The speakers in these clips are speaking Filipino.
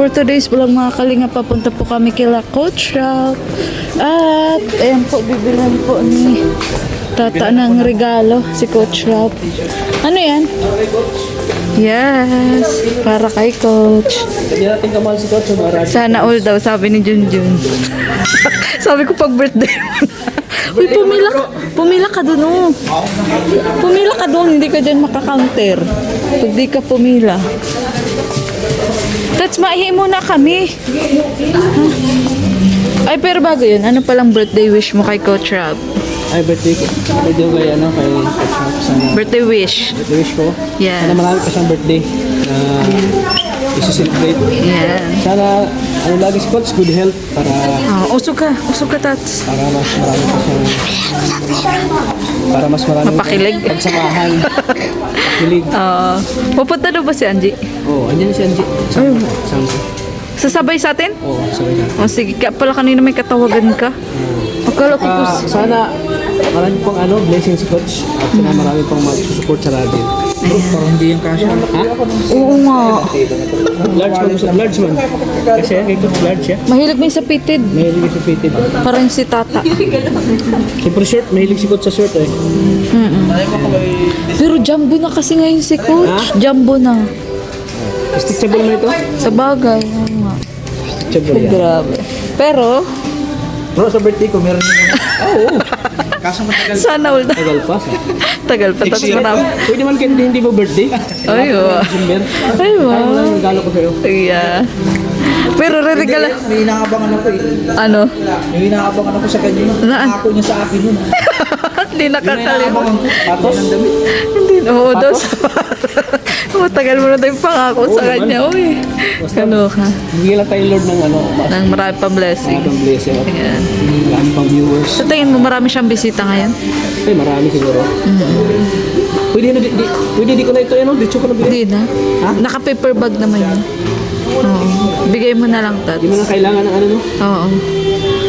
For today's vlog mga kalinga, papunta po kami kila Coach Ralph. At ayan po, bibilan po ni Tata ng regalo si Coach Ralph. Ano yan? Yes, para kay Coach. Hindi natin kamahal si Coach. Sana all daw, sabi ni Junjun. Sabi ko pag birthday mo. Uy, pumila ka dun, oh. Pumila ka dun, hindi ka dyan makakounter. Pag di ka pumila. Tats, maihi muna kami. Ay, pero bago yun, ano palang birthday wish mo kay Coach Ralph? Ay, birthday ko. Birthday ko kay Coach Ralph. Sana. Birthday wish? Birthday wish ko. Yeah. Sana marami pa siyang birthday na isi-celebrate. Yeah. Sana, lagi si Coach, good health para Usog ka, Tats. mas marami Mapakilig. pagsamahan. Kilig. Pupunta daw ba si Angie? Andyan si Angie. Sama. Sasabay sa atin? Sabay na. O sige, kaya pala kanina may katawagan ka. Akala ko po Sana marami pong blessing si Coach at sana marami pong mag-support sa radio. Parang hindi yung kasya. Ha? Oo nga. Large man. Kasi kay Coach large siya. Mahilig may sa pitid. Mahilig sa fitted. Parang si Tata. Siyempre short, mahilig si Coach sa short eh. Pero jumbo na kasi ngayon si Coach. Jumbo na. Stitchable mo ito? Sa bagay. Oo nga. Stitchable yan. Grabe. Pero, Bro, sa birthday ko meron din Kaso matagal. sana all Tagal pa. tagal pa. Tapos marami. Pwede man kaya hindi mo birthday. Ay, wow. December. Ay, Ano wow. lang yung regalo ko sa'yo? Yeah. Pero re-regala. May inaabangan ako eh. Ano? May inaabangan ako sa kanya yun. Naan? Ako niya sa akin yun. Hindi nakakalimutan. Patos? Hindi, oo, dos. Matagal mo na tayong pangako sa kanya. Uy, ano ka? Bigyan lang tayo Lord ng Nang marami pang blessing. Ang blessing. Ayan. Marami pang viewers. Sa tingin mo, marami siyang bisita ngayon? Ay, marami siguro. Pwede di ko na ito dito ko na bigyan. Hindi na. Ha? Naka-paper bag naman yun. Oo. Bigay mo na lang, Tats. Di mo na kailangan ng Oo.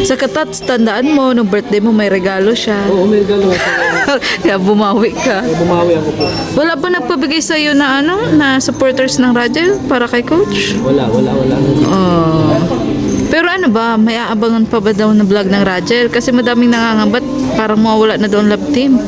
Sa Tats, tandaan mo, nung birthday mo, may regalo siya. Oo, may regalo ako. Kaya bumawi ka. Bumawi ako po. Wala ba nagpabigay sa'yo na na supporters ng radyo para kay Coach? Wala. Oh. Pero ano ba, may aabangan pa ba daw na vlog ng Rajel? Kasi madaming nangangabat, parang mawawala na daw ang love team.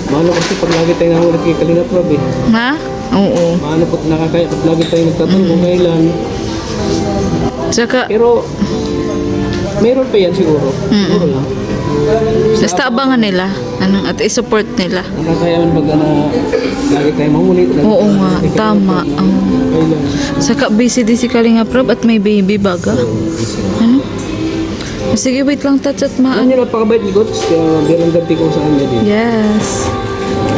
Mahalo kasi pag lagi tayo nangulit kay Kalina Prob eh. Ha? Oo. Mahalo po nakakaya pag lagi tayo nagtatanong kung kailan. Tsaka, Pero, meron pa yan siguro. Siguro lang. basta abangan nila at i-support nila. Nakakaya man pag lagi tayo mangulit. Oo nga, tama. Kailan. Saka busy din si Kalinga Prob at may baby baga. Ano? Sige, wait lang, Tats, at Ano yun, napakabait ni Coach. Kaya bilang ganti ko sa kanya din. Yes.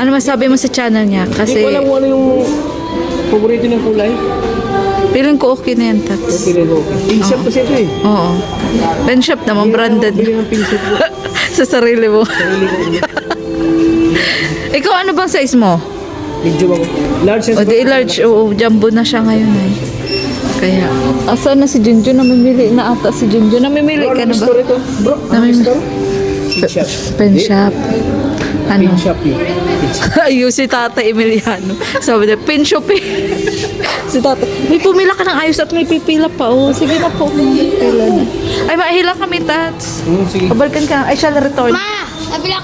Ano masabi mo sa channel niya? Hindi Kasi, ko alam kung ano yung paborito ng kulay. feeling ko okay na yan, Tats. Pili ko. Pink shop kasi ito eh. Oo. Pen shop naman, branded. Bili ng pink shop. Sa sarili mo. Sarili ko. Ikaw, ano bang size mo? Medyo ako. Large size. O di large, oo, jumbo na siya ngayon eh. Kaya, asa na si Junjun? Namimili na ata si Junjun. Namimili ka na ba? Store ito. Bro, Namimili. pink shop. Pen shop. Ano? Pink shop yun. Pink shop. Ayun, si Tata Emiliano. Sabi niya, pin shop eh. Si Tata, may pumila ka ng ayos at may pipila pa. Oh, sige na po. Pila na. Ay, mahilang kami, Tats. Sige. Pabalikan ka. Ay, shall return.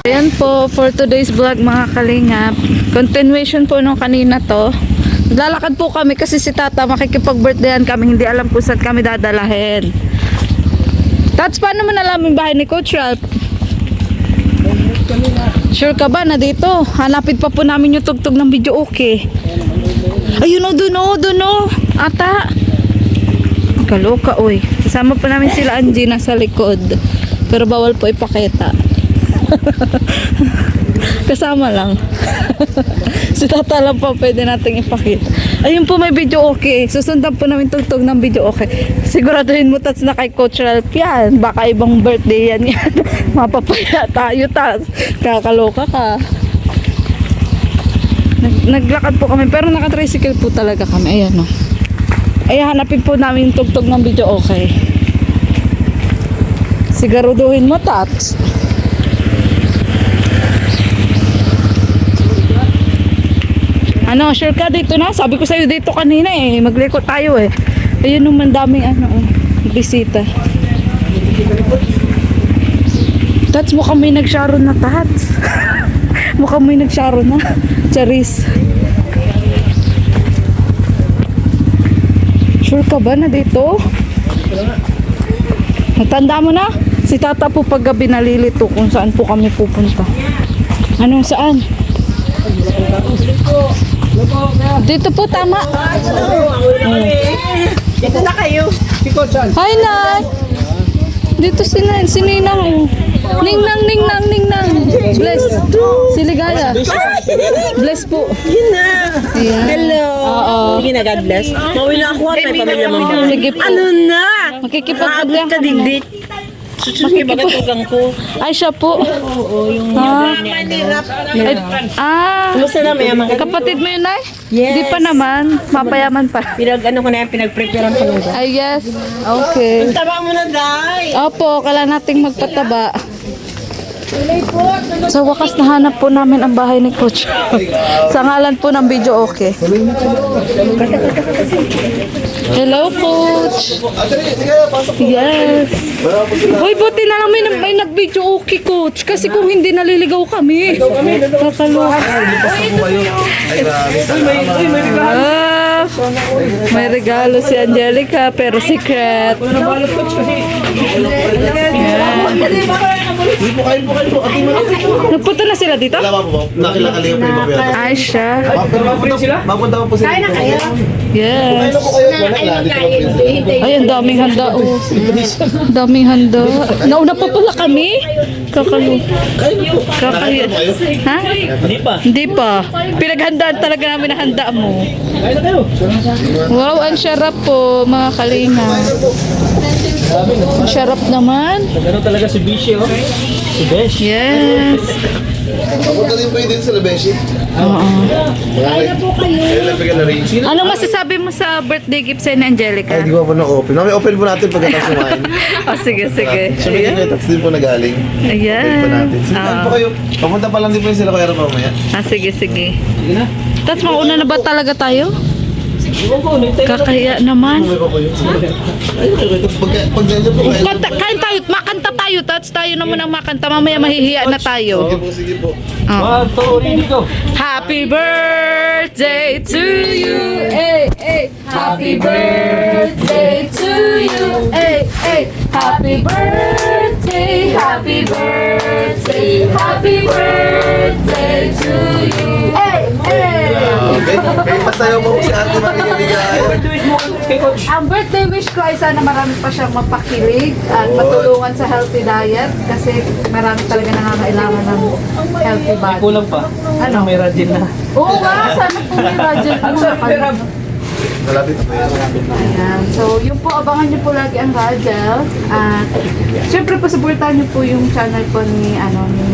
Ayan po, for today's vlog mga kalingap. Continuation po nung kanina to. Lalakad po kami kasi si Tata makikipag-birthdayan kami. Hindi alam kung saan kami dadalahin. Tats, paano mo nalaman yung bahay ni Coach Ralph? Sure ka ba na dito? Hanapin pa po namin yung tugtog ng video, okay? Ayun o, dun o. Ata. Kaloka, oy. Kasama pa namin sila Angie nasa likod. Pero bawal po ipakita. Kasama lang. Si Tata lang po pwede nating ipakita. Ayun po, may video okay. Susundan po namin tugtog ng video okay. Siguraduhin mo, Tats, na kay Coach Ralph yan. Baka ibang birthday yan. Mapapaya tayo, Tats. Kakaloka ka. Naglakad po kami pero naka-tricycle po talaga kami. Ayan o. Ay, hanapin po namin yung tugtog ng video okay. Siguraduhin mo, Tats. Ano, sure ka dito na? Sabi ko sa'yo dito kanina eh. Magliko tayo eh. Ayun naman daming bisita. Tats, mukhang may nag-sharon na, Tats. Mukhang may nag-sharon na. Charis. Sure ka ba na dito? Natanda mo na? Si Tata po pag gabi nalilito kung saan po kami pupunta. Anong saan? Dito po, tama. Dito na kayo. Hi, Nay! Dito si Nay, si Ninang. Ningnang, ningnang, ningnang. Bless. Si Ligaya. Bless po. Ayan. Hello. Oo. Sige na, God bless. Mauwi na ako at may pamilya mo. Sige po. Ano na? Makikipagpagyan Aabot ka kami na. digdig. Susunod ba katugang ko? Ay, siya po. Oo, yung Ay, Kumusta na, mayaman ka? kapatid mo yun, Nay? Yes. Hindi pa naman. Mapayaman pa. Ano ko na yan, pinag-preparean ko nung Ay, yes. Okay. Taba mo na, Day! Opo, kailangan nating magpataba. Sa wakas nahanap po namin ang bahay ni Coach. Sa ngalan po ng video okay. Hello, Coach. Yes. Hoy, buti na lang may nag-video okay, Coach. Kasi kung hindi naliligaw kami. Kakaloka. Ah, may regalo si Angelica pero secret. Nagpunta na sila dito? Wala pa po. Nakilakali yung primo ko yata. Ay, siya. Mapunta ko po sila. Kaya na kayo? Yes. Ano po kayo? Wala, dito po prince. Ay, ang daming handa. Oh. Daming handa. Nauna pa pala kami. Kakalu. Kakalu. Ha? Hindi pa. Pinaghandaan talaga namin ang handa mo. Wow, ang sarap po, mga kalinga. Ang sarap naman. Ano talaga si Bishi, oh? Si Besh. Yes. Papunta din po yun dito sa Labeshi. Oo. Kaya na po kayo. Kaya na bigyan na rin. Ano masasabi mo sa birthday gift sa ni Angelica? Ay, di ko pa na-open. Mamaya open po natin pagkatapos kumain. Oh, sige, sige. Siya may kaya tats din po na galing. Open po Ayan. natin. Sige, ano po kayo? Papunta pa lang din po yun sila kaya rin mamaya. Sige, sige. Sige na. Tats, mauna na ba talaga tayo? Iwan ko, nagtay na. Kakaya naman. Mamaya pa po yun. Ay, pag ganyan po kayo. Kain tayo, makanta tayo, Tats. Tayo naman ang makanta. Mamaya mahihiya na tayo. Sige po, sige po. Oh. 1, 2, dito. Happy birthday to you, hey, hey. Happy birthday to you, hey, hey. Happy birthday, happy birthday, happy birthday to you, hey, hey. May pasayaw mo si Ate Maligaya. Kay Coach. Ang birthday wish ko ay sana marami pa siyang mapakilig at matulungan sa healthy diet kasi marami talaga nangangailangan ng healthy body. Kulang pa. Ano? May radin na. Oo nga, sana po may budget mo nakalagay. Malapit po yun. Ayan. So, yun po, abangan niyo po lagi ang Rajel. At, syempre po, supportahan niyo po yung channel po ni, ni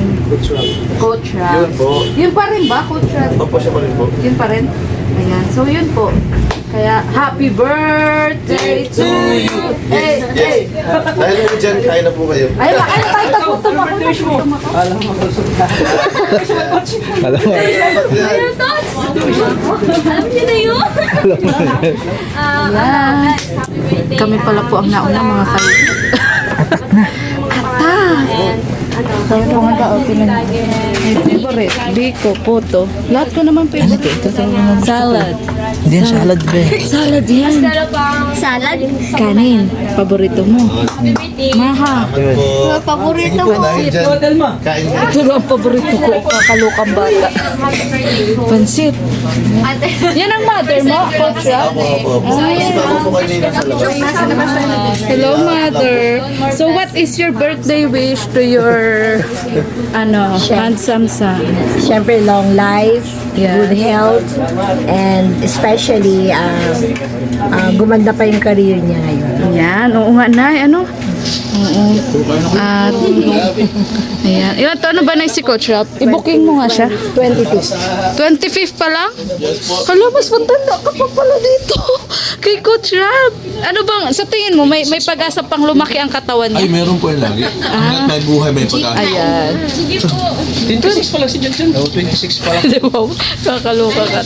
Coach Ralph. Yun po. Yun pa rin ba, Coach Ralph? Opo siya pa rin po. Yun pa rin? Ayan. So, yun po. Kaya, happy birthday to you! Hey, hey! Dahil po dyan, kain na po kayo. Ay, tayo tagutom ako. Alam mo, Ayan. Kami pala po ang nauna, mga kayo. Ata! Kami po nga tao, may favorite, biko, puto. Lahat ko naman favorite. Salad. Hindi yan salad, be. Salad yan. Salad? Kanin. Paborito mo. Maha. Paborito ko. Dahil dyan, Delma. kain na. Ito lang ang paborito ko. Kakalukang bata. Pansit. Yan ang mother mo, Coach Rob? Opo. Kasi bago po kanina sa labas. Hello, mother. So, what is your birthday wish to your, handsome son? Siyempre, long life, Yeah. good health, and especially, gumanda pa yung career niya ngayon. Yan, oo nga, Nay. Ano? At, ayan. Ilan to? Ano ba na si Coach Rap? I-booking mo nga siya. 25th pa lang? Hala, mas matanda ka pa pala dito. Kay Coach Rap. Ano bang, sa tingin mo, may pag-asa pang lumaki ang katawan Ay, niya? meron po yan lagi. Hanggat may buhay, may pag-asa. Ayan. 26 pa lang si John John. 26 pa lang. Di ba? Kakaluka ka.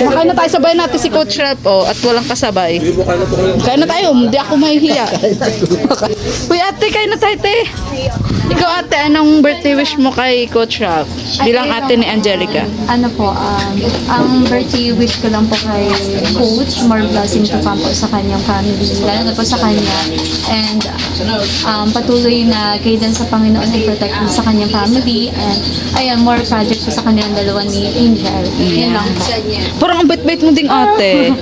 Makain na tayo, sabay natin si Coach Rap, oh, at walang kasabay. Kain na tayo, hindi ako mahihiya. Uy, ate, kain na tayo, te. Ikaw, ate, anong birthday wish mo kay Coach Rap? Bilang ate ni Angelica. Ano po, ang birthday wish ko lang po kay Coach, more blessing to come po sa kanyang family, lalo na po sa kanya. And patuloy na guidance sa Panginoon and protect po sa kanyang family. And ayan, more project po sa kanilang dalawa ni Angel. Yan lang po. Parang ang bait-bait mo ding ate.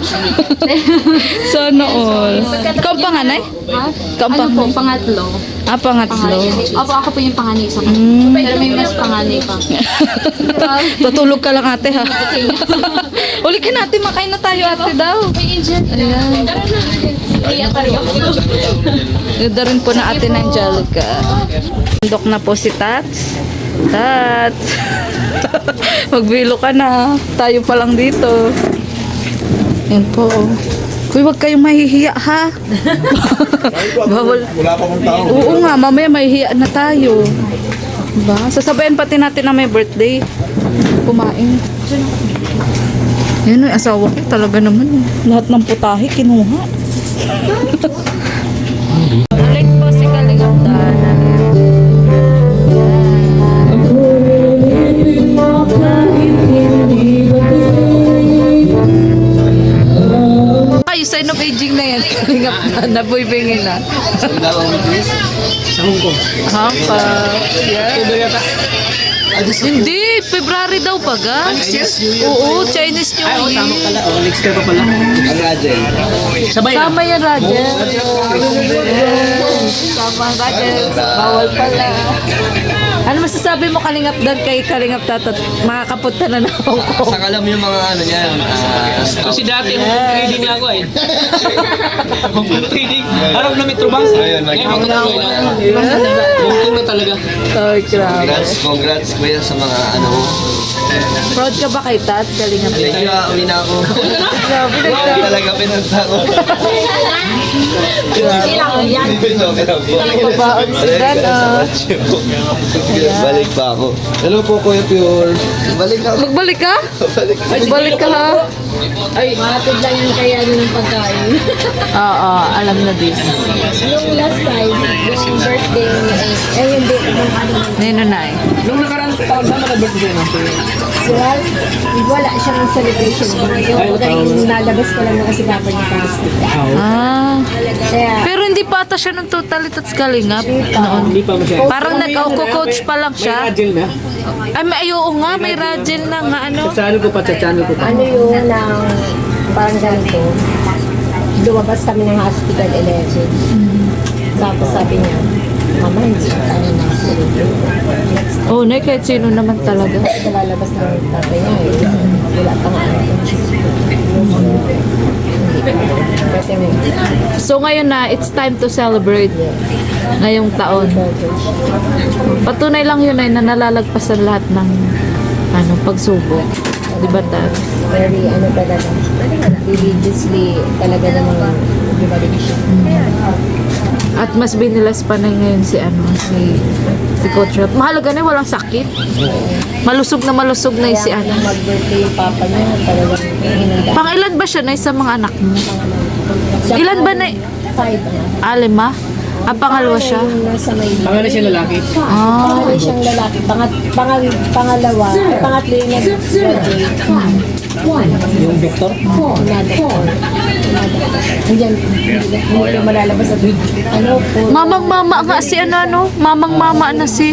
Sana all. Ikaw ang panganay? Ha? Ikaw ang Ano po, pangatlo. pangatlo. Opo, ako po yung panganay sa kanya. Pero may mas panganay pa. Tutulog ka lang ate ha. Uli ka natin, makain na tayo ate daw. May Angel. Ayan. Iyak pa rin ako. Ganda rin po na ate na Angelica. Dok na po si Tats. Tats. Magbilo ka na. Tayo pa lang dito. Yan po. Uy, wag kayong mahihiya ha. Bawal. Wala pa mong tao. Oo nga, mamaya mahihiya na tayo. Diba? Sasabayan pati natin na may birthday. Kumain. Yan, yung asawa ko talaga naman. Lahat ng putahe kinuha. Balik po si Kalingap Dana. Ay, sign of aging na yan. Kalingap Dana, boy bingin na. Sandal ang bilis. Sa Hong Kong. Hapa. October yata. Hindi, February daw pa ga. Oo, Chinese New Ay, tama Year. pala. Next year pa pala. Ang Rajel. Sabay na. Tama yan, Rajel. Tama, Rajel. Bawal pala. Ano masasabi mo Kalingap Dan kay Kalingap Tatat? Makakapunta na na Hong Kong. Saka alam mo yung mga ano niyan. Kasi dati Hong Kong trading lang ako eh. Hong Kong trading. Harap na Metro Bank. Ayun, Ngayon ako tuloy na. Hong Kong na talaga. Ay, grabe. Congrats kuya sa mga ano mo. Proud ka ba kay Tat, Kalingap Dan? Thank you, uli na ako. Grabe, Hindi talaga pinunta ko. Pabaon si Dan, ah. Balik pa ako. Hello po Kuya Pure. Balik ako. Magbalik ka? Magbalik ka ha? Ay, matid lang yung kaya ng pagkain. Oo, alam na this. Yung last time, yung birthday ni yung date ng ano, Ninunay. Nung nakaraan taon ba naka-birthday na? si Ralph, wala siyang celebration. Yung nalabas ko lang ng kasigapan niya pang Ah. Kaya, Pero hindi pa ata siya nung totality at Kalingap. Noon. Hindi pa masyado. Parang nag-coach pa lang May siya. Rajel na. Ay, may oo nga, may Rajel na nga ano. Sa channel ko pa, sa channel ko pa. ano yung ng parang ganito, lumabas kami ng hospital 11. Tapos sabi niya, Mama, hindi ka tayo na celebrate. Oh, na kahit sino naman talaga. Lalabas ng tatay niya eh. Wala pa nga ano. Kasi may So ngayon na, it's time to celebrate ngayong taon. Patunay lang yun ay na nalalagpasan lahat ng ano, pagsubok. Di ba, Tat? very ano talaga. Religiously talaga namang ibalik siya. At mas binilas pa na ngayon si si Coach Rap. Mahalaga na walang sakit. Malusog na yung si Kaya nung mag-birthday yung papa niya, talagang hinanda. Pangilan ba siya na sa mga anak mo? Siya Ilan po, ba na? 5 na. Lima? Pangalawa siya? Yung nasa may Pangalan siya lalaki. Ah. Pangalan siyang lalaki. Pangalawa. Pangatlo yung nag-graduate. Yung doktor. Hindi ko malalabas at ano po. Mamang mama nga si ano. Mamang mama na si